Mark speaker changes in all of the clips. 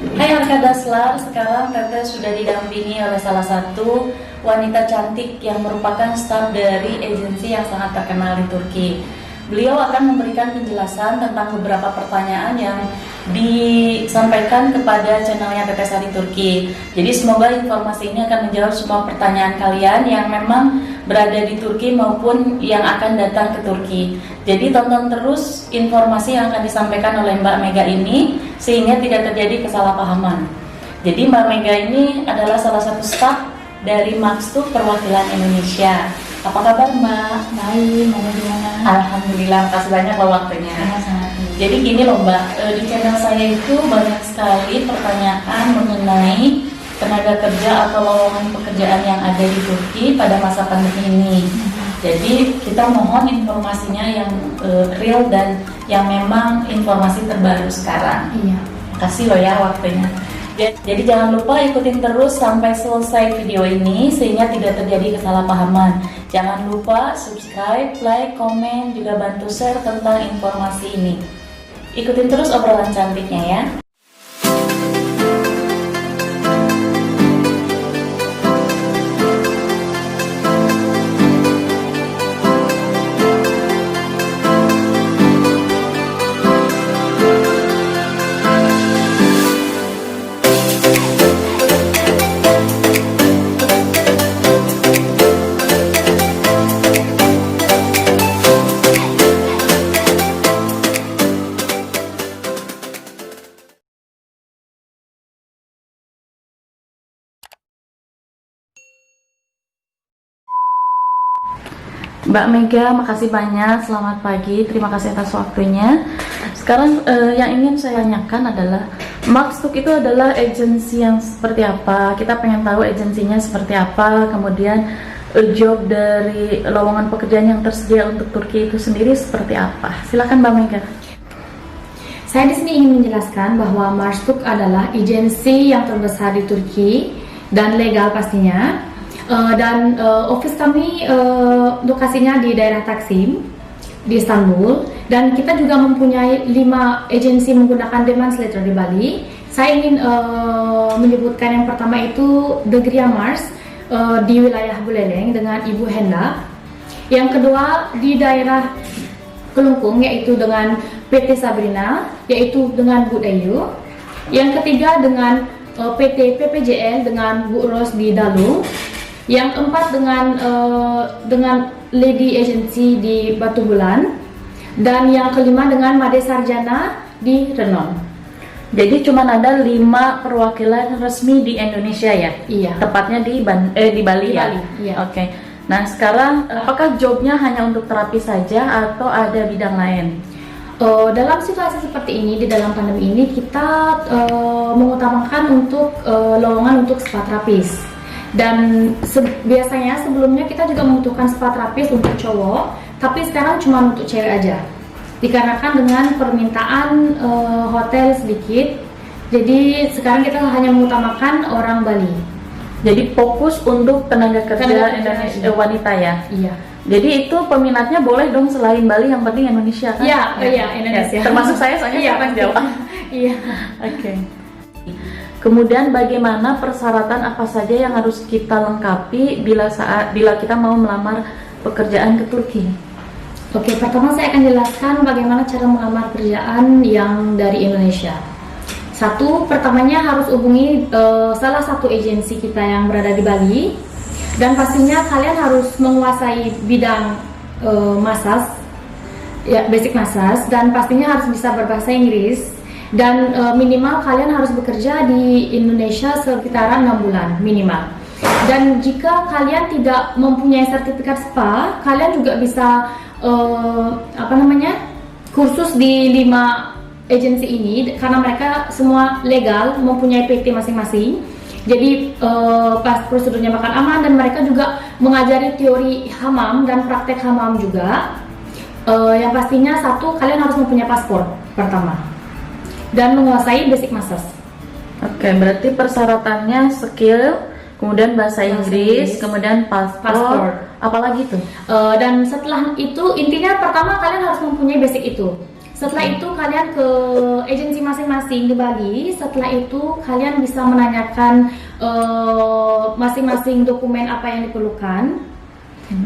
Speaker 1: Hai Arka Daslar, sekarang Teteh sudah didampingi oleh salah satu wanita cantik yang merupakan staf dari agensi yang sangat terkenal di Turki. Beliau akan memberikan penjelasan tentang beberapa pertanyaan yang disampaikan kepada channelnya Teteh Sari Turki. Jadi semoga informasi ini akan menjawab semua pertanyaan kalian yang memang berada di Turki maupun yang akan datang ke Turki. Jadi tonton terus informasi yang akan disampaikan oleh Mbak Mega ini sehingga tidak terjadi kesalahpahaman. Jadi Mbak Mega ini adalah salah satu staf dari Maxtuk perwakilan Indonesia. Apa kabar Mbak?
Speaker 2: Baik, Mbak gimana?
Speaker 1: Alhamdulillah, makasih banyak loh waktunya.
Speaker 2: Sama-sama.
Speaker 1: Jadi gini loh Mbak, di channel saya itu banyak sekali pertanyaan mengenai tenaga kerja atau lowongan pekerjaan yang ada di Turki pada masa pandemi ini. Jadi kita mohon informasinya yang real dan yang memang informasi terbaru sekarang.
Speaker 2: Iya.
Speaker 1: Makasih loh ya waktunya. Jadi jangan lupa ikutin terus sampai selesai video ini sehingga tidak terjadi kesalahpahaman. Jangan lupa subscribe, like, komen, juga bantu share tentang informasi ini. Ikutin terus obrolan cantiknya ya. Mbak Mega, makasih banyak. Selamat pagi, terima kasih atas waktunya. Sekarang yang ingin saya tanyakan adalah Maxtuk itu adalah agensi yang seperti apa? Kita pengen tahu agensinya seperti apa. Kemudian job dari lowongan pekerjaan yang tersedia untuk Turki itu sendiri seperti apa? Silakan Mbak Mega.
Speaker 2: Saya di sini ingin menjelaskan bahwa Maxtuk adalah agensi yang terbesar di Turki dan legal pastinya. Dan office kami lokasinya di daerah Taksim di Istanbul, dan kita juga mempunyai 5 agensi menggunakan demand letter di Bali. Saya ingin menyebutkan yang pertama itu The Gria Mars di wilayah Buleleng dengan Ibu Henda. Yang kedua di daerah Kelungkung yaitu dengan PT Sabrina yaitu dengan Bu Dayu. Yang ketiga dengan PT PPJL dengan Bu Ros di Dalu. Yang keempat dengan Lady Agency di Batu Bulan, dan yang kelima dengan Made Sarjana di Renon.
Speaker 1: Jadi cuma ada 5 perwakilan resmi di Indonesia ya?
Speaker 2: Iya.
Speaker 1: Tepatnya di Bali ya?
Speaker 2: Bali, iya.
Speaker 1: Oke. Nah sekarang apakah jobnya hanya untuk terapi saja atau ada bidang lain?
Speaker 2: Dalam situasi seperti ini, di dalam pandemi ini kita mengutamakan untuk lowongan untuk spa terapis. Dan biasanya sebelumnya kita juga membutuhkan spa terapis untuk cowok, tapi sekarang cuma untuk cewek aja. Dikarenakan dengan permintaan hotel sedikit, jadi sekarang kita hanya mengutamakan orang Bali.
Speaker 1: Jadi fokus untuk tenaga kerja Indonesia wanita ya?
Speaker 2: Iya.
Speaker 1: Jadi itu peminatnya boleh dong selain Bali, yang penting Indonesia kan?
Speaker 2: Iya, iya Indonesia.
Speaker 1: Ya, termasuk saya soalnya
Speaker 2: iya,
Speaker 1: orang Jawa.
Speaker 2: Iya.
Speaker 1: Oke. Kemudian bagaimana persyaratan apa saja yang harus kita lengkapi bila kita mau melamar pekerjaan ke Turki?
Speaker 2: Oke, pertama saya akan jelaskan bagaimana cara melamar pekerjaan yang dari Indonesia. Pertamanya harus hubungi salah satu agensi kita yang berada di Bali, dan pastinya kalian harus menguasai bidang massage, ya basic massage, dan pastinya harus bisa berbahasa Inggris. Dan minimal kalian harus bekerja di Indonesia sekitaran 6 bulan minimal. Dan jika kalian tidak mempunyai sertifikat spa, kalian juga bisa kursus di 5 agensi ini, karena mereka semua legal, mempunyai PT masing-masing. Jadi pas prosedurnya bakal aman, dan mereka juga mengajari teori hamam dan praktek hamam juga. Yang pastinya kalian harus mempunyai paspor pertama dan menguasai basic massage.
Speaker 1: Oke, berarti persyaratannya skill, kemudian bahasa Inggris, kemudian paspor. Apalagi tuh?
Speaker 2: Dan setelah itu intinya pertama kalian harus mempunyai basic itu. Setelah itu kalian ke agensi masing-masing di Bali. Setelah itu kalian bisa menanyakan masing-masing dokumen apa yang diperlukan.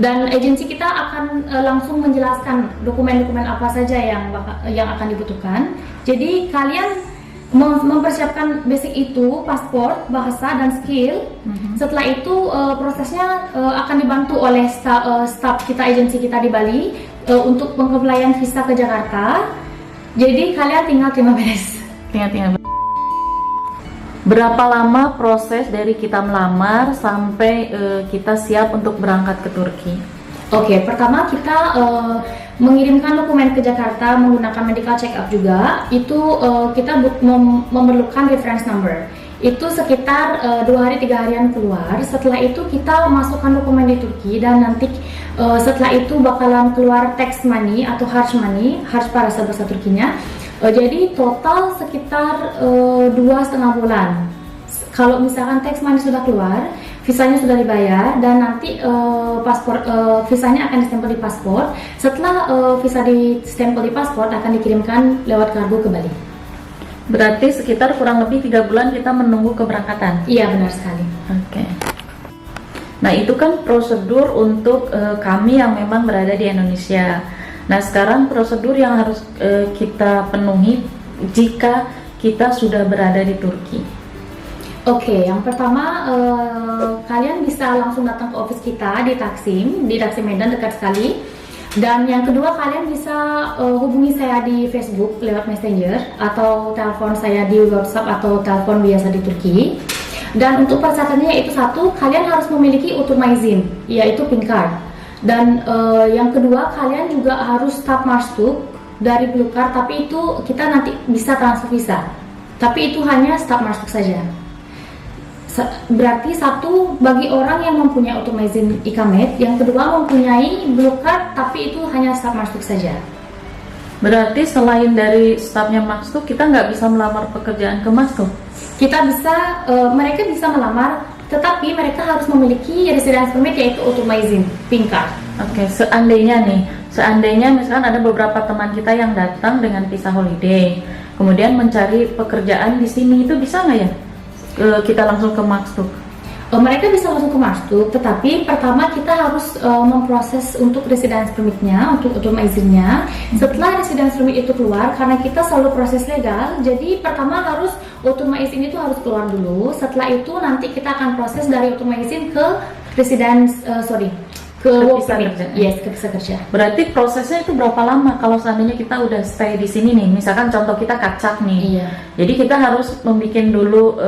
Speaker 2: Dan agensi kita akan langsung menjelaskan dokumen-dokumen apa saja yang akan dibutuhkan. Jadi kalian mempersiapkan basic itu, paspor, bahasa, dan skill. Setelah itu prosesnya akan dibantu oleh staff kita, agensi kita di Bali untuk pengapplyan visa ke Jakarta. Jadi kalian tinggal terima beres.
Speaker 1: Tinggal. Berapa lama proses dari kita melamar sampai kita siap untuk berangkat ke Turki?
Speaker 2: Oke, pertama kita mengirimkan dokumen ke Jakarta menggunakan medical check up juga. Itu kita memerlukan reference number. Itu sekitar 2 hari 3 harian keluar. Setelah itu kita masukkan dokumen di Turki dan nanti setelah itu bakalan keluar tax money atau harch money, harch bahasa Turkinya. Jadi total sekitar 2,5 bulan. Kalau misalkan tax money sudah keluar, visanya sudah dibayar, dan nanti visanya akan distempel di paspor. Setelah visa distempel di paspor akan dikirimkan lewat kargo ke Bali.
Speaker 1: Berarti sekitar kurang lebih 3 bulan kita menunggu keberangkatan?
Speaker 2: Iya, benar sekali.
Speaker 1: Oke. Nah, itu kan prosedur untuk kami yang memang berada di Indonesia. Nah, sekarang prosedur yang harus kita penuhi jika kita sudah berada di Turki.
Speaker 2: Oke, yang pertama kalian bisa langsung datang ke office kita di Taksim Medan, dekat sekali. Dan yang kedua, kalian bisa hubungi saya di Facebook lewat Messenger atau telepon saya di WhatsApp atau telepon biasa di Turki. Dan untuk persyaratannya yaitu satu, kalian harus memiliki Uturmaizin, yaitu PIN card. Dan yang kedua, kalian juga harus staf Marstuk dari Blue Card, tapi itu kita nanti bisa transfer visa. Tapi itu hanya staf Marstuk saja. Berarti satu bagi orang yang mempunyai Uturmaizin Ikamet, yang kedua mempunyai Blue Card, tapi itu hanya staf Marstuk saja.
Speaker 1: Berarti selain dari stafnya Marstuk, kita nggak bisa melamar pekerjaan ke Marstuk?
Speaker 2: Kita bisa, mereka bisa melamar, tetapi mereka harus memiliki residence permit yaitu Uturmaizin PIN card.
Speaker 1: Oke, seandainya misalkan ada beberapa teman kita yang datang dengan visa holiday, kemudian mencari pekerjaan di sini, itu bisa nggak ya? Kita langsung ke Marstuk?
Speaker 2: Mereka bisa langsung ke Marstuk, tetapi pertama kita harus memproses untuk residence permitnya, untuk Uturmaizinnya. Setelah residence permit itu keluar, karena kita selalu proses legal, jadi pertama harus Uturmaizin itu harus keluar dulu. Setelah itu nanti kita akan proses dari Uturmaizin ke residence, ke work permit. Yes, ke visa kerja.
Speaker 1: Berarti prosesnya itu berapa lama kalau seandainya kita udah stay di sini nih? Misalkan contoh kita kacak nih.
Speaker 2: Iya.
Speaker 1: Jadi kita harus membuat dulu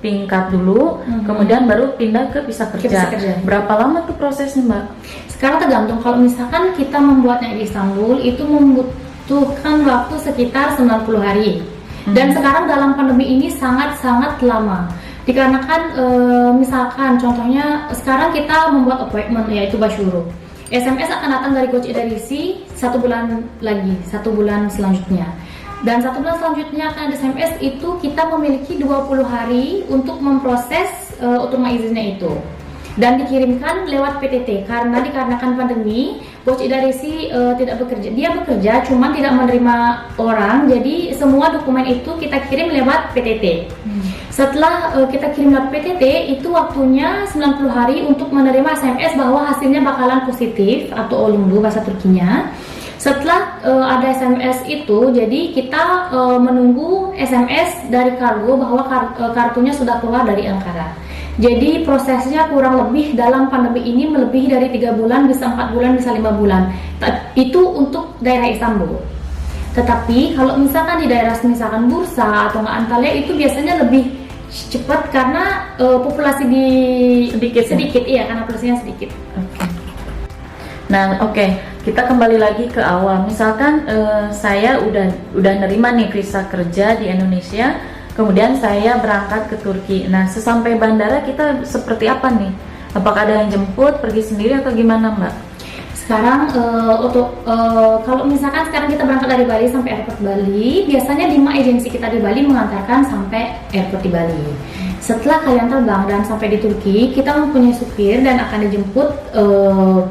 Speaker 1: PIN card dulu, kemudian baru pindah ke visa kerja. Berapa lama tuh prosesnya, Mbak?
Speaker 2: Sekarang tergantung. Kalau misalkan kita membuatnya di Istanbul, itu membutuhkan waktu sekitar 90 hari. Dan sekarang dalam pandemi ini sangat-sangat lama. Dikarenakan misalkan contohnya sekarang kita membuat appointment yaitu Basyuru. SMS akan datang dari Coach Idarisi 1 bulan lagi, 1 bulan selanjutnya. Dan 1 bulan selanjutnya akan ada SMS, itu kita memiliki 20 hari untuk memproses Uturmaizinnya itu. Dan dikirimkan lewat PTT karena dikarenakan pandemi, Coach Idarisi tidak bekerja. Dia bekerja cuman tidak menerima orang, jadi semua dokumen itu kita kirim lewat PTT. Setelah kita kirim lewat PTT, itu waktunya 90 hari untuk menerima SMS bahwa hasilnya bakalan positif atau olumlu bahasa Turkinya. Setelah ada SMS itu, jadi kita menunggu SMS dari kargo bahwa kartunya sudah keluar dari Ankara. Jadi prosesnya kurang lebih dalam pandemi ini melebihi dari 3 bulan, bisa 4 bulan, bisa 5 bulan. Itu untuk daerah Istanbul. Tetapi kalau misalkan di daerah misalkan Bursa atau Antalya itu biasanya lebih cepat karena populasi sedikit, iya, karena populasinya sedikit.
Speaker 1: Nah, kita kembali lagi ke awal. Misalkan saya udah nerima nih visa kerja di Indonesia, kemudian saya berangkat ke Turki. Nah, sesampai bandara kita seperti apa nih? Apakah ada yang jemput, pergi sendiri atau gimana, Mbak?
Speaker 2: Sekarang kalau misalkan sekarang kita berangkat dari Bali sampai airport Bali, biasanya 5 agensi kita di Bali mengantarkan sampai airport di Bali. Setelah kalian terbang dan sampai di Turki, kita mempunyai supir dan akan dijemput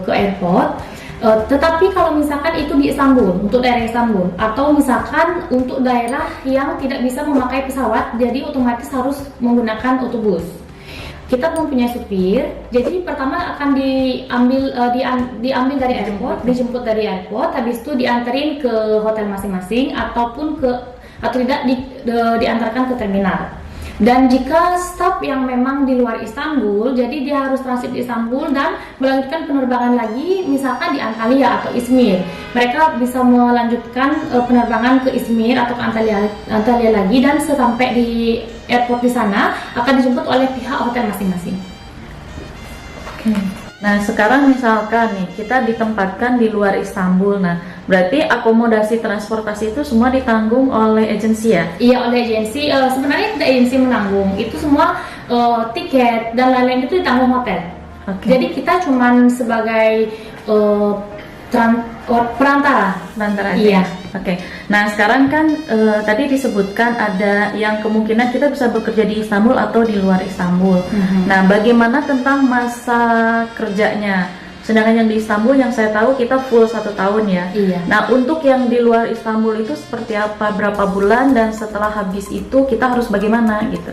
Speaker 2: ke airport. Tetapi kalau misalkan itu di Istanbul, untuk daerah Istanbul, atau misalkan untuk daerah yang tidak bisa memakai pesawat, jadi otomatis harus menggunakan otobus. Kita mempunyai supir, jadi pertama akan diambil dari airport, dijemput dari airport, habis itu dianterin ke hotel masing-masing atau tidak diantarkan ke terminal. Dan jika staf yang memang di luar Istanbul, jadi dia harus transit di Istanbul dan melanjutkan penerbangan lagi, misalkan di Antalya atau Izmir. Mereka bisa melanjutkan penerbangan ke Izmir atau ke Antalya lagi, dan sesampai di airport di sana akan dijemput oleh pihak hotel masing-masing.
Speaker 1: Oke. Nah, sekarang misalkan nih kita ditempatkan di luar Istanbul. Nah, berarti akomodasi transportasi itu semua ditanggung oleh agensi ya?
Speaker 2: Iya, oleh agensi. Sebenarnya tidak agensi menanggung. Itu semua tiket dan lain-lain itu ditanggung hotel.
Speaker 1: Okay.
Speaker 2: Jadi kita cuman sebagai perantara.
Speaker 1: Perantara aja.
Speaker 2: Iya.
Speaker 1: Oke. Nah, sekarang kan tadi disebutkan ada yang kemungkinan kita bisa bekerja di Istanbul atau di luar Istanbul. Nah, bagaimana tentang masa kerjanya? Sedangkan yang di Istanbul yang saya tahu kita full 1 tahun ya.
Speaker 2: Iya.
Speaker 1: Nah, untuk yang di luar Istanbul itu seperti apa? Berapa bulan, dan setelah habis itu kita harus bagaimana gitu?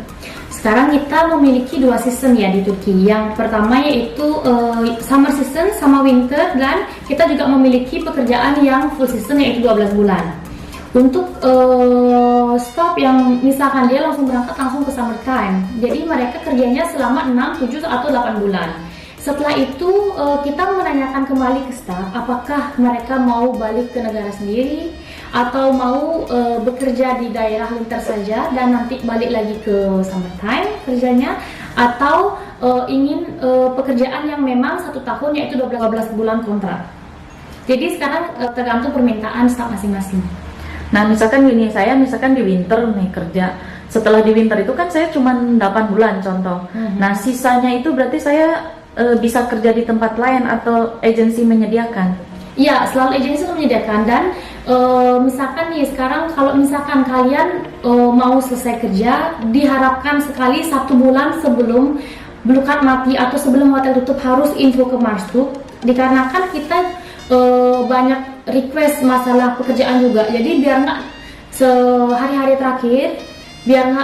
Speaker 2: Sekarang kita memiliki 2 season ya di Turki. Yang pertama yaitu summer season sama winter, dan kita juga memiliki pekerjaan yang full season yaitu 12 bulan. Untuk staff yang misalkan dia langsung berangkat langsung ke summer time, jadi mereka kerjanya selama 6, 7 atau 8 bulan. Setelah itu kita menanyakan kembali ke staff apakah mereka mau balik ke negara sendiri atau mau bekerja di daerah winter saja dan nanti balik lagi ke summertime kerjanya, atau ingin pekerjaan yang memang 1 tahun yaitu 12 bulan kontrak. Jadi sekarang tergantung permintaan staff masing-masing.
Speaker 1: Nah, misalkan gini, saya misalkan di winter nih kerja. Setelah di winter itu kan saya cuma 8 bulan contoh. Nah, sisanya itu berarti saya bisa kerja di tempat lain atau agensi menyediakan?
Speaker 2: Iya, selalu agensi menyediakan. Dan misalkan nih sekarang kalau misalkan kalian mau selesai kerja, diharapkan sekali 1 bulan sebelum belukan mati atau sebelum hotel tutup harus info ke Marstuk, dikarenakan kita banyak request masalah pekerjaan juga. Jadi biar nggak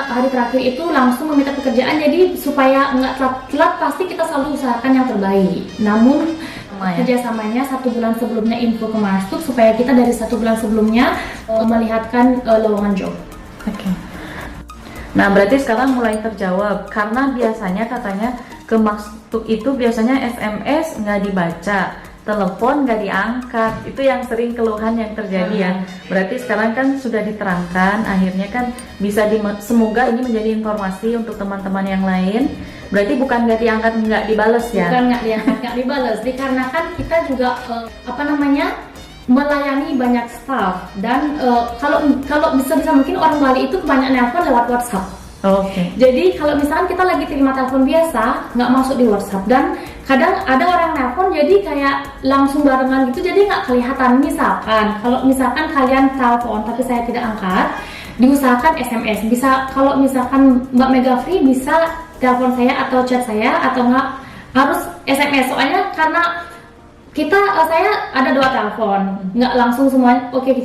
Speaker 2: hari terakhir itu langsung meminta pekerjaan, jadi supaya nggak telat pasti kita selalu usahakan yang terbaik. Namun kerjasamanya 1 bulan sebelumnya info ke Marstuk supaya kita dari 1 bulan sebelumnya melihatkan lowongan job.
Speaker 1: Oke. Nah, berarti sekarang mulai terjawab, karena biasanya katanya ke Marstuk itu biasanya SMS nggak dibaca, telepon nggak diangkat, itu yang sering keluhan yang terjadi ya. Berarti sekarang kan sudah diterangkan, akhirnya kan bisa semoga ini menjadi informasi untuk teman-teman yang lain. Berarti bukan nggak diangkat, nggak dibales ya?
Speaker 2: Bukan nggak diangkat, nggak dibales, dikarenakan kita juga melayani banyak staff, dan kalau bisa mungkin orang Bali itu kebanyakan nelpon lewat WhatsApp.
Speaker 1: Oke.
Speaker 2: Jadi kalau misalkan kita lagi terima telepon biasa, nggak masuk di WhatsApp, dan kadang ada orang nelpon jadi kayak langsung barengan gitu, jadi nggak kelihatan. Kalau misalkan kalian telepon tapi saya tidak angkat, diusahakan SMS. Bisa kalau misalkan Mbak Mega free bisa telepon saya atau chat saya, atau nggak harus SMS. Soalnya karena saya ada 2 telepon, nggak langsung semuanya. Oke,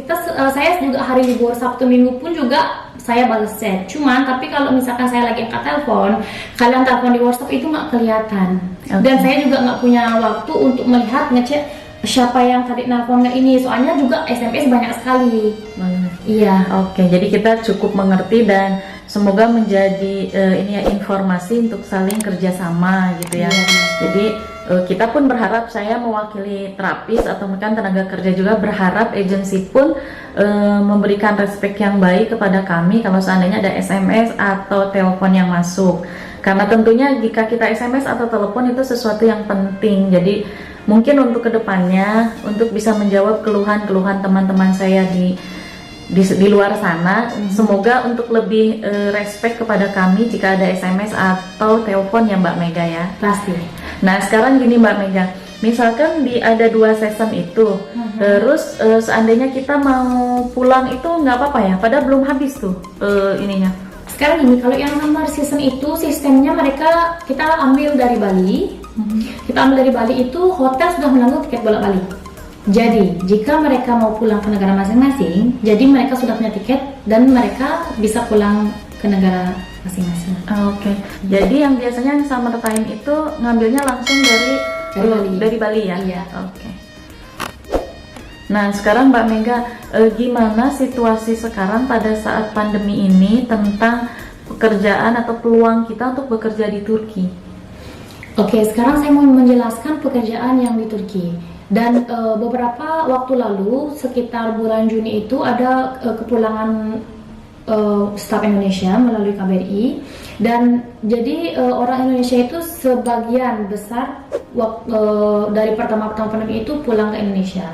Speaker 2: saya juga hari libur Sabtu Minggu pun juga saya balas chat. Tapi kalau misalkan saya lagi angkat telepon, kalian telepon di WhatsApp itu nggak kelihatan. Okay. Dan saya juga nggak punya waktu untuk melihat ngecek siapa yang tadi nelpon ini. Soalnya juga SMS banyak sekali. Iya.
Speaker 1: Oke, jadi kita cukup mengerti dan semoga menjadi informasi untuk saling kerjasama gitu ya. Jadi kita pun berharap, saya mewakili terapis atau mungkin tenaga kerja juga berharap agensi pun memberikan respek yang baik kepada kami kalau seandainya ada SMS atau telepon yang masuk. Karena tentunya jika kita SMS atau telepon itu sesuatu yang penting. Jadi mungkin untuk kedepannya, untuk bisa menjawab keluhan-keluhan teman-teman saya di luar sana, semoga untuk lebih respect kepada kami jika ada SMS atau telepon ya Mbak Mega ya.
Speaker 2: Pasti.
Speaker 1: Nah, sekarang gini Mbak Mega, misalkan ada 2 season itu, terus seandainya kita mau pulang itu nggak apa-apa ya, padahal belum habis tuh ininya.
Speaker 2: Sekarang gini, kalau yang summer season itu sistemnya kita ambil dari Bali. Kita ambil dari Bali itu hotel sudah menanggung tiket bolak-balik. Jadi, jika mereka mau pulang ke negara masing-masing, jadi mereka sudah punya tiket dan mereka bisa pulang ke negara masing-masing.
Speaker 1: Oke. Jadi yang biasanya summer time itu ngambilnya langsung dari Bali ya?
Speaker 2: Iya.
Speaker 1: Oke. Nah, sekarang Mbak Mega, gimana situasi sekarang pada saat pandemi ini tentang pekerjaan atau peluang kita untuk bekerja di Turki?
Speaker 2: Oke, sekarang saya mau menjelaskan pekerjaan yang di Turki. Dan beberapa waktu lalu, sekitar bulan Juni itu ada kepulangan staf Indonesia melalui KBRI, dan jadi orang Indonesia itu sebagian besar dari pertama pandemi itu pulang ke Indonesia,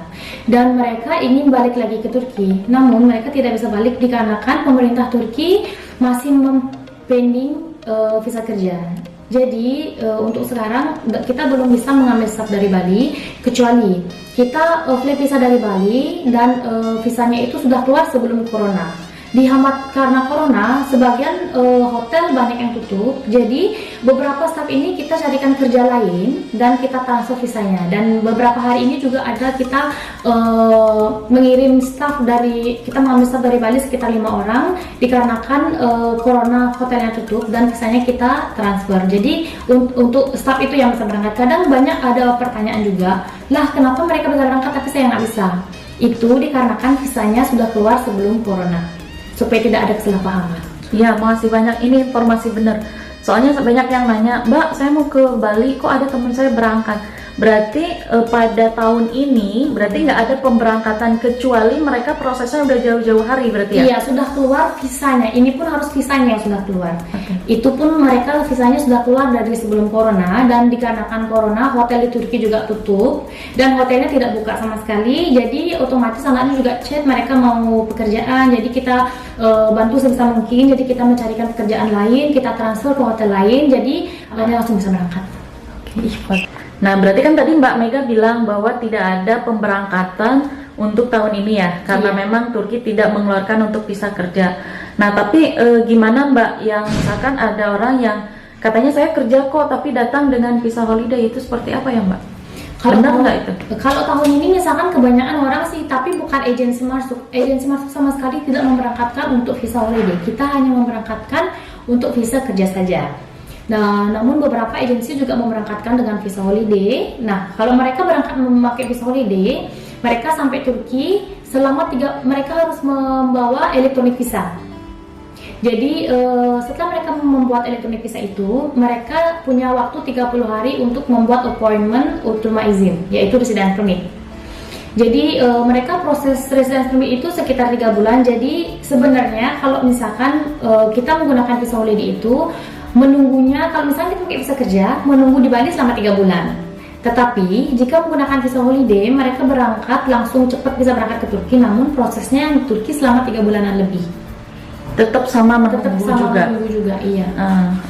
Speaker 2: dan mereka ingin balik lagi ke Turki, namun mereka tidak bisa balik dikarenakan pemerintah Turki masih pending visa kerja. Jadi untuk sekarang kita belum bisa mengambil staf dari Bali, kecuali kita flight visa dari Bali dan visanya itu sudah keluar sebelum corona. Dihambat karena corona, sebagian hotel banyak yang tutup, jadi beberapa staf ini kita carikan kerja lain dan kita transfer visanya. Dan beberapa hari ini juga ada kita mengirim staf kita mengambil staf dari Bali sekitar 5 orang dikarenakan corona hotelnya tutup dan visanya kita transfer. Jadi untuk staf itu yang bisa berangkat. Kadang banyak ada pertanyaan juga, lah kenapa mereka bisa berangkat tapi saya nggak bisa? Itu dikarenakan visanya sudah keluar sebelum corona, supaya tidak ada kesalahpahaman.
Speaker 1: Ya, makasih banyak, ini informasi benar. Soalnya banyak yang nanya, Mbak, saya mau ke Bali, kok ada teman saya berangkat. Berarti pada tahun ini berarti nggak ada pemberangkatan, kecuali mereka prosesnya udah jauh-jauh hari berarti ya?
Speaker 2: Iya, sudah keluar visanya. Ini pun harus visanya yang sudah keluar.
Speaker 1: Okay.
Speaker 2: Itu pun mereka visanya sudah keluar dari sebelum corona, dan dikarenakan corona hotel di Turki juga tutup dan hotelnya tidak buka sama sekali. Jadi otomatis anaknya juga chat mereka mau pekerjaan. Jadi kita bantu sebisa mungkin. Jadi kita mencarikan pekerjaan lain, kita transfer ke hotel lain. Jadi anaknya langsung bisa berangkat.
Speaker 1: Okay. Nah, berarti kan tadi Mbak Mega bilang bahwa tidak ada pemberangkatan untuk tahun ini ya, karena memang Turki tidak mengeluarkan untuk visa kerja. Nah, tapi gimana Mbak, yang misalkan ada orang yang katanya saya kerja kok tapi datang dengan visa holiday, itu seperti apa ya Mbak? Benar nggak itu?
Speaker 2: Kalau tahun ini misalkan kebanyakan orang sih, tapi bukan agensi masuk sama sekali tidak memberangkatkan untuk visa holiday. Kita hanya memberangkatkan untuk visa kerja saja. Nah, namun beberapa agensi juga memberangkatkan dengan visa holiday. Nah, kalau mereka berangkat memakai visa holiday, mereka sampai Turki mereka harus membawa elektronik visa. Jadi setelah mereka membuat elektronik visa itu, mereka punya waktu 30 hari untuk membuat appointment terima izin, yaitu residence permit. Jadi mereka proses residence permit itu sekitar 3 bulan. Jadi sebenarnya kalau misalkan kita menggunakan visa holiday itu, menunggunya, kalau misalnya kita pakai visa kerja, menunggu di Bali selama 3 bulan. Tetapi jika menggunakan visa holiday, mereka berangkat langsung cepat bisa berangkat ke Turki, namun prosesnya di Turki selama 3 bulanan lebih.
Speaker 1: Tetap sama menunggu
Speaker 2: juga, iya.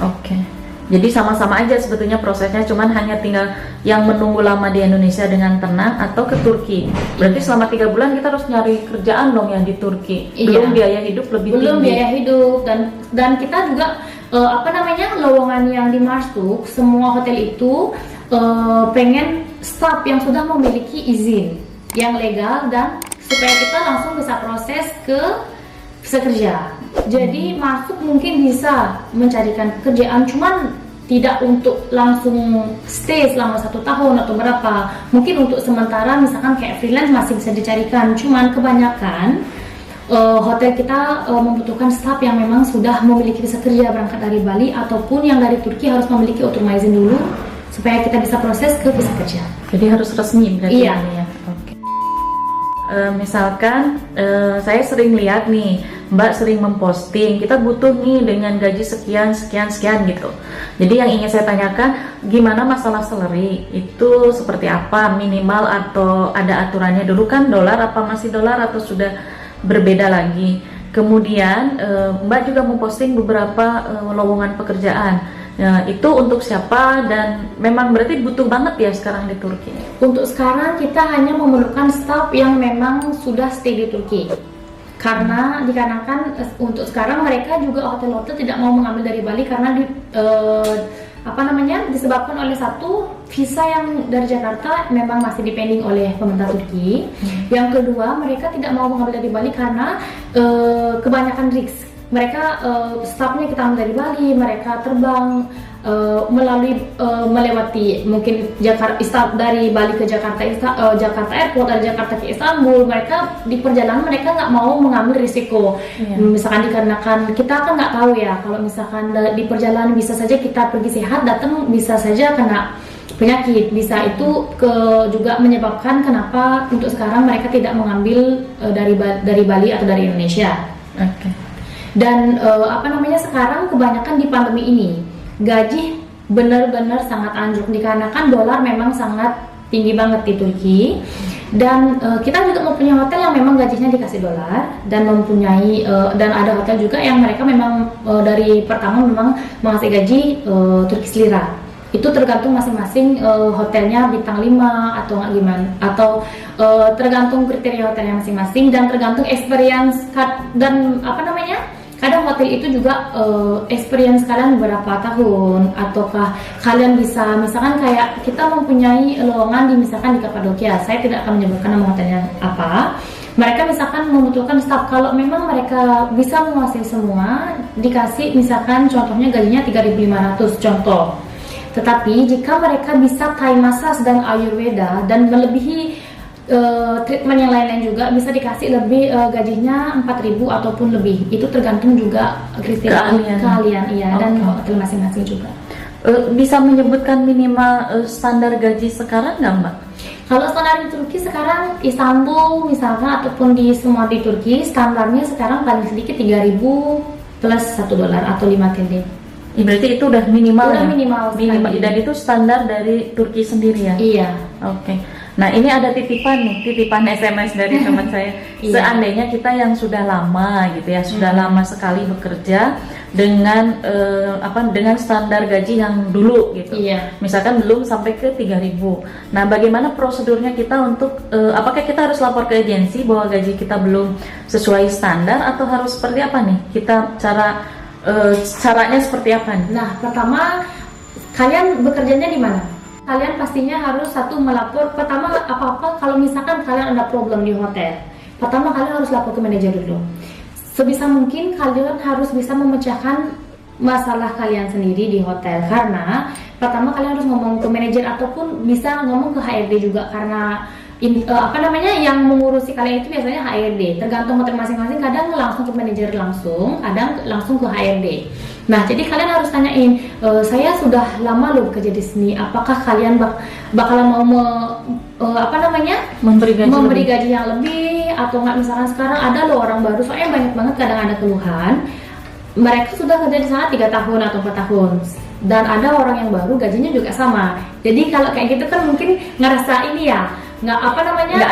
Speaker 1: Oke. Jadi sama-sama aja sebetulnya prosesnya, cuman hanya tinggal yang menunggu lama di Indonesia dengan tenang atau ke Turki. Berarti selama 3 bulan kita harus nyari kerjaan dong yang di Turki. Belum biaya hidup lebih tinggi.
Speaker 2: Belum biaya hidup, dan kita juga lowongan yang di Marstuk, semua hotel itu pengen staf yang sudah memiliki izin yang legal dan supaya kita langsung bisa proses ke visa kerja. Jadi Marstuk mungkin bisa mencarikan pekerjaan, cuman tidak untuk langsung stay selama 1 tahun atau berapa. Mungkin untuk sementara misalkan kayak freelance masih bisa dicarikan, cuman kebanyakan hotel kita membutuhkan staf yang memang sudah memiliki visa kerja berangkat dari Bali, ataupun yang dari Turki harus memiliki izin dulu supaya kita bisa proses ke visa kerja.
Speaker 1: Jadi harus resmi berarti.
Speaker 2: Iya.
Speaker 1: Ya. Oke. Misalkan saya sering lihat nih, Mbak sering memposting kita butuh nih dengan gaji sekian gitu. Jadi yang ingin saya tanyakan, gimana masalah salary itu seperti apa, minimal atau ada aturannya? Dulu kan dolar, apa masih dolar atau sudah berbeda lagi? Kemudian Mbak juga memposting beberapa lowongan pekerjaan. Itu untuk siapa, dan memang berarti butuh banget ya sekarang di Turki?
Speaker 2: Untuk sekarang kita hanya memerlukan staf yang memang sudah stay di Turki, karena dikarenakan untuk sekarang mereka juga hotel-hotel tidak mau mengambil dari Bali karena disebabkan oleh satu, visa yang dari Jakarta memang masih dipending oleh pemerintah Turki. Yang kedua, mereka tidak mau mengambil dari Bali karena kebanyakan risk. Mereka staffnya kita ambil dari Bali, mereka terbang melewati mungkin Jakarta, dari Bali ke Jakarta, Jakarta Airport, dari Jakarta ke Istanbul. Mereka di perjalanan mereka nggak mau mengambil risiko. Misalkan dikarenakan kita kan nggak tahu ya, kalau misalkan di perjalanan bisa saja kita pergi sehat, datang bisa saja kena penyakit. Bisa itu juga menyebabkan kenapa untuk sekarang mereka tidak mengambil dari Bali atau dari Indonesia. Dan sekarang kebanyakan di pandemi ini gaji benar-benar sangat anjlok dikarenakan dolar memang sangat tinggi banget di Turki. Dan kita juga mempunyai hotel yang memang gajinya dikasih dolar, dan mempunyai dan ada hotel juga yang mereka memang dari pertama memang mengasih gaji Turkish lira. Itu tergantung masing-masing hotelnya bintang 5 atau nggak gimana, atau tergantung kriteria hotelnya masing-masing dan tergantung experience dan kadang hotel itu juga experience kalian berapa tahun, ataukah kalian bisa, misalkan kayak kita mempunyai lowongan di Kapadokia, saya tidak akan menyebutkan nama hotelnya apa. Mereka misalkan membutuhkan staff, kalau memang mereka bisa menguasai semua, dikasih misalkan contohnya gajinya 3.500 contoh. Tetapi jika mereka bisa Thai massage dan Ayurveda dan melebihi treatment yang lain-lain juga, bisa dikasih lebih gajinya 4.000 ataupun lebih. Itu tergantung juga kriteria kalian dan hotel masing-masing juga.
Speaker 1: Bisa menyebutkan minimal standar gaji sekarang nggak Mbak?
Speaker 2: Kalau standar di Turki sekarang Istanbul misalkan ataupun di semua di Turki, standarnya sekarang paling sedikit 3.000 plus $1 atau 5 TL.
Speaker 1: Berarti itu udah minimal.
Speaker 2: Udah minimal.
Speaker 1: Dan itu standar dari Turki sendiri ya?
Speaker 2: Iya.
Speaker 1: Nah ini ada titipan SMS dari teman saya. Seandainya kita yang sudah lama gitu ya, sudah lama sekali bekerja dengan dengan standar gaji yang dulu gitu. Misalkan belum sampai ke 3.000. Nah, bagaimana prosedurnya kita untuk apakah kita harus lapor ke agensi bahwa gaji kita belum sesuai standar, atau harus seperti apa nih? Kita caranya seperti apa nih?
Speaker 2: Nah, pertama kalian bekerjanya di mana? Kalian pastinya harus melapor. Pertama apa-apa kalau misalkan kalian ada problem di hotel, pertama kalian harus lapor ke manajer dulu. Sebisa mungkin kalian harus bisa memecahkan masalah kalian sendiri di hotel, karena pertama kalian harus ngomong ke manajer ataupun bisa ngomong ke HRD juga, karena yang mengurusi kalian itu biasanya HRD. Tergantung hotel masing-masing, kadang langsung ke manajer langsung, kadang langsung ke HRD. Nah, jadi kalian harus tanyain, saya sudah lama loh kerja di sini, apakah kalian bakalan mau memberi gaji yang lebih atau nggak? Misalkan sekarang ada loh orang baru, soalnya banyak banget kadang ada keluhan, mereka sudah kerja di sana 3 tahun atau 4 tahun, dan ada orang yang baru gajinya juga sama. Jadi kalau kayak gitu kan mungkin ngerasa ini ya nggak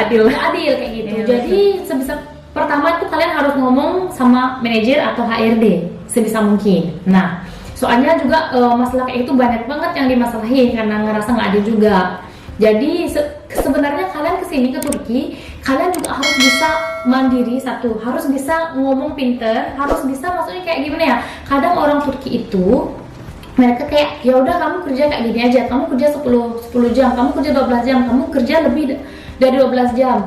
Speaker 2: adil kayak gitu. Jadi sebisa pertama itu kalian harus ngomong sama manajer atau HRD sebisa mungkin. Nah, soalnya juga masalah kayak itu banyak banget yang dimasalahin karena ngerasa nggak adil juga. Jadi sebenarnya kalian kesini ke Turki, kalian juga harus bisa mandiri, harus bisa ngomong pinter, harus bisa, maksudnya kayak gimana ya? Kadang orang Turki itu mereka kayak ya udah kamu kerja kayak gini aja, kamu kerja 10 jam, kamu kerja 12 jam, kamu kerja lebih dari 12 jam.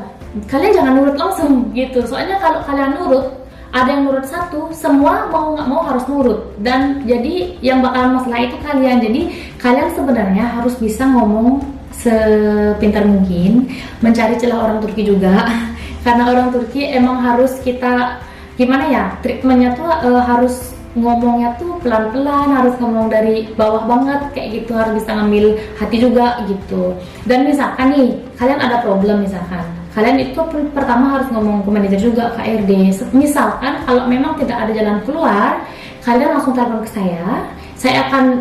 Speaker 2: Kalian jangan nurut langsung gitu. Soalnya kalau kalian nurut, ada yang nurut satu, semua mau nggak mau harus nurut, dan jadi yang bakalan masalah itu kalian. Jadi kalian sebenarnya harus bisa ngomong sepintar mungkin, mencari celah orang Turki juga karena orang Turki emang harus kita gimana ya, treatmentnya tuh harus ngomongnya tuh pelan-pelan, harus ngomong dari bawah banget kayak gitu, harus bisa ngambil hati juga gitu. Dan misalkan nih kalian ada problem, misalkan kalian itu pertama harus ngomong ke manajer juga, ke HRD. Misalkan kalau memang tidak ada jalan keluar, kalian langsung telepon ke saya akan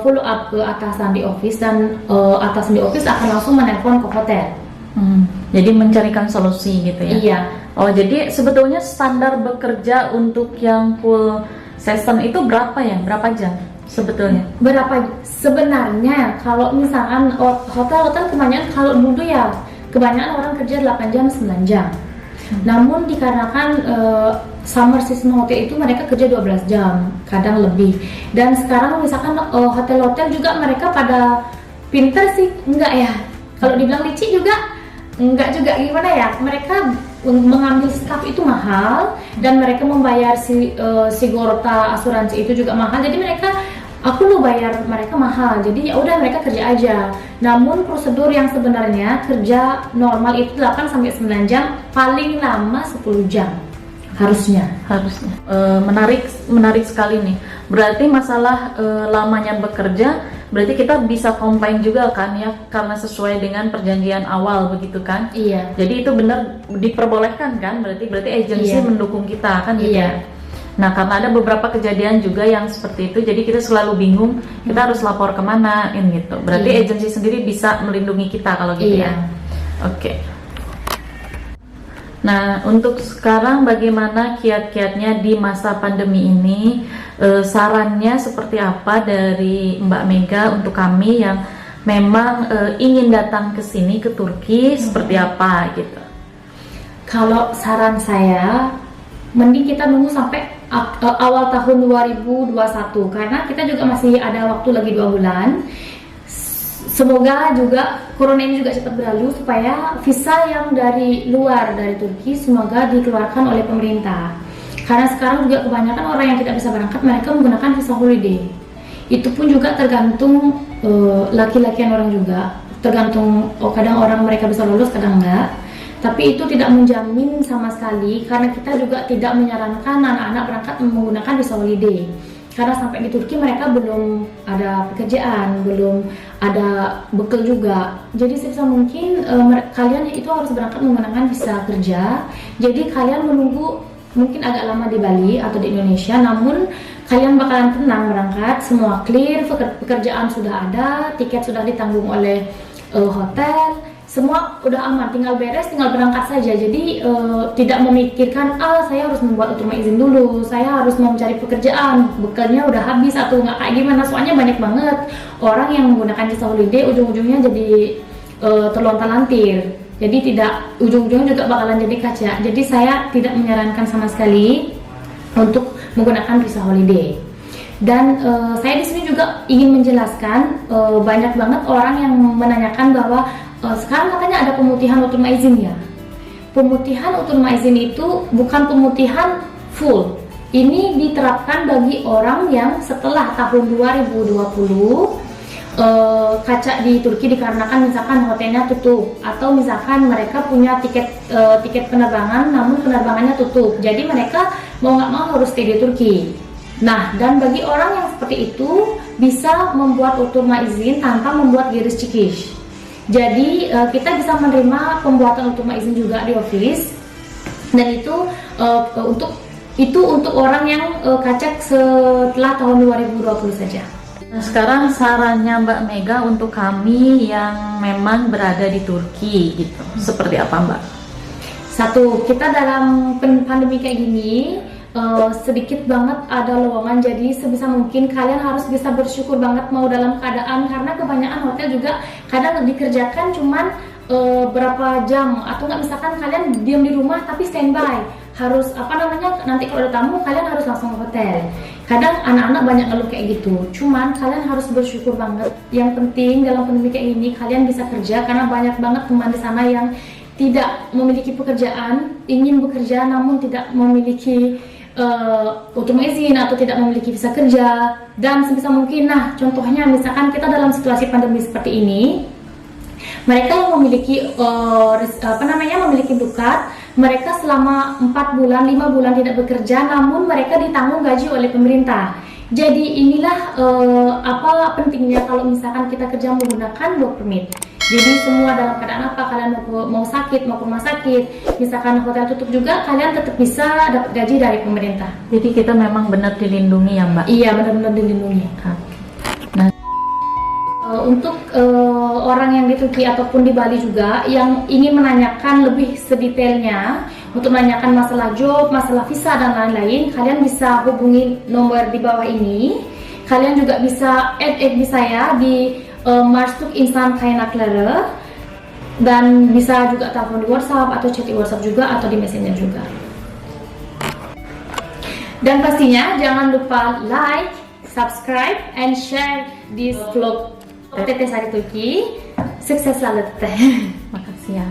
Speaker 2: follow up ke atasan di office, dan atasan di office akan langsung menelpon ke hotel.
Speaker 1: Jadi mencarikan solusi gitu ya?
Speaker 2: Iya.
Speaker 1: Oh, jadi sebetulnya standar bekerja untuk yang full session itu berapa ya? Berapa jam sebetulnya?
Speaker 2: Sebenarnya kalau misalkan hotel-hotel kebanyakan, kalau dulu ya kebanyakan orang kerja 8 jam, 9 jam. Namun dikarenakan summer season hotel itu mereka kerja 12 jam, kadang lebih. Dan sekarang misalkan hotel-hotel juga mereka pada pinter sih, enggak ya? Kalau dibilang licik juga enggak juga, gimana ya? Mereka mengambil staff itu mahal dan mereka membayar si Gorta asuransi itu juga mahal. Jadi aku mau bayar mereka mahal. Jadi ya udah mereka kerja aja. Namun prosedur yang sebenarnya kerja normal itu 8 sampai 9 jam, paling lama 10 jam. Harusnya.
Speaker 1: Menarik sekali nih. Berarti masalah lamanya bekerja, berarti kita bisa combine juga kan ya, karena sesuai dengan perjanjian awal begitu kan?
Speaker 2: Iya.
Speaker 1: Jadi itu benar diperbolehkan kan? Berarti agensi mendukung kita kan gitu
Speaker 2: iya.
Speaker 1: ya? Nah, karena ada beberapa kejadian juga yang seperti itu, jadi kita selalu bingung kita harus lapor kemana gitu. Berarti agensi sendiri bisa melindungi kita kalau gitu ya? Oke. Nah, untuk sekarang bagaimana kiat-kiatnya di masa pandemi ini? Sarannya seperti apa dari Mbak Mega untuk kami yang memang ingin datang ke sini, ke Turki, seperti apa gitu?
Speaker 2: Kalau saran saya, mending kita nunggu sampai awal tahun 2021, karena kita juga masih ada waktu lagi 2 bulan. Semoga juga corona ini juga cepat berlalu supaya visa yang dari luar dari Turki semoga dikeluarkan oleh pemerintah. Karena sekarang juga kebanyakan orang yang tidak bisa berangkat mereka menggunakan visa holiday. Itu pun juga tergantung laki-lakian orang juga. Tergantung kadang orang mereka bisa lolos kadang enggak. Tapi itu tidak menjamin sama sekali karena kita juga tidak menyarankan anak-anak berangkat menggunakan visa holiday. Karena sampai di Turki mereka belum ada pekerjaan, belum ada bekal juga. Jadi sebisa mungkin kalian itu harus berangkat menggunakan visa kerja. Jadi kalian menunggu mungkin agak lama di Bali atau di Indonesia, namun kalian bakalan tenang berangkat, semua clear, pekerjaan sudah ada, tiket sudah ditanggung oleh hotel. Semua udah aman, tinggal beres, tinggal berangkat saja. Jadi tidak memikirkan, saya harus membuat utama izin dulu, saya harus mau mencari pekerjaan, bekalnya udah habis atau nggak kayak gimana. Soalnya banyak banget orang yang menggunakan visa holiday ujung-ujungnya jadi terlontar-lantir. Jadi tidak, ujung-ujungnya juga bakalan jadi kaca. Jadi saya tidak menyarankan sama sekali untuk menggunakan visa holiday. Dan saya di sini juga ingin menjelaskan, banyak banget orang yang menanyakan bahwa sekarang katanya ada pemutihan utama izin ya. Pemutihan utama izin itu bukan pemutihan full. Ini diterapkan bagi orang yang setelah tahun 2020 kaca di Turki dikarenakan misalkan hotelnya tutup atau misalkan mereka punya tiket penerbangan namun penerbangannya tutup. Jadi mereka mau nggak mau harus stay di Turki. Nah, dan bagi orang yang seperti itu bisa membuat utama izin tanpa membuat garis cikish. Jadi kita bisa menerima pembuatan utama izin juga di office, dan itu untuk orang yang kacak setelah tahun 2020 saja.
Speaker 1: Nah, sekarang sarannya Mbak Mega untuk kami yang memang berada di Turki gitu, seperti apa Mbak?
Speaker 2: Satu, kita dalam pandemi kayak gini sedikit banget ada lowongan, jadi sebisa mungkin kalian harus bisa bersyukur banget mau dalam keadaan, karena kebanyakan hotel juga kadang dikerjakan cuman berapa jam atau nggak, misalkan kalian diam di rumah tapi standby, harus nanti kalau ada tamu kalian harus langsung ke hotel. Kadang anak-anak banyak ngeluh kayak gitu, cuman kalian harus bersyukur banget. Yang penting dalam pandemi kayak ini kalian bisa kerja, karena banyak banget teman di sana yang tidak memiliki pekerjaan, ingin bekerja namun tidak memiliki utama izin atau tidak memiliki visa kerja. Dan sebisa mungkin, nah contohnya misalkan kita dalam situasi pandemi seperti ini, mereka yang memiliki memiliki dukat, mereka selama 4 bulan, 5 bulan tidak bekerja, namun mereka ditanggung gaji oleh pemerintah. Jadi inilah pentingnya kalau misalkan kita kerja menggunakan work permit. Jadi semua dalam keadaan apa, kalian mau sakit, mau ke rumah sakit, misalkan hotel tutup juga, kalian tetap bisa dapat gaji dari pemerintah.
Speaker 1: Jadi kita memang benar dilindungi ya Mbak?
Speaker 2: Iya, benar-benar dilindungi.
Speaker 1: Nah,
Speaker 2: untuk orang yang di Turki ataupun di Bali juga yang ingin menanyakan lebih sedetailnya, untuk menanyakan masalah job, masalah visa dan lain-lain, kalian bisa hubungi nomor di bawah ini. Kalian juga bisa add saya di Marstuk Insan Kaynakları, dan bisa juga telepon di WhatsApp atau chat di WhatsApp juga atau di Messenger juga. Dan pastinya jangan lupa like, subscribe, and share this vlog Teteh Sari Turki. Sukses selalu Teteh. Makasih ya.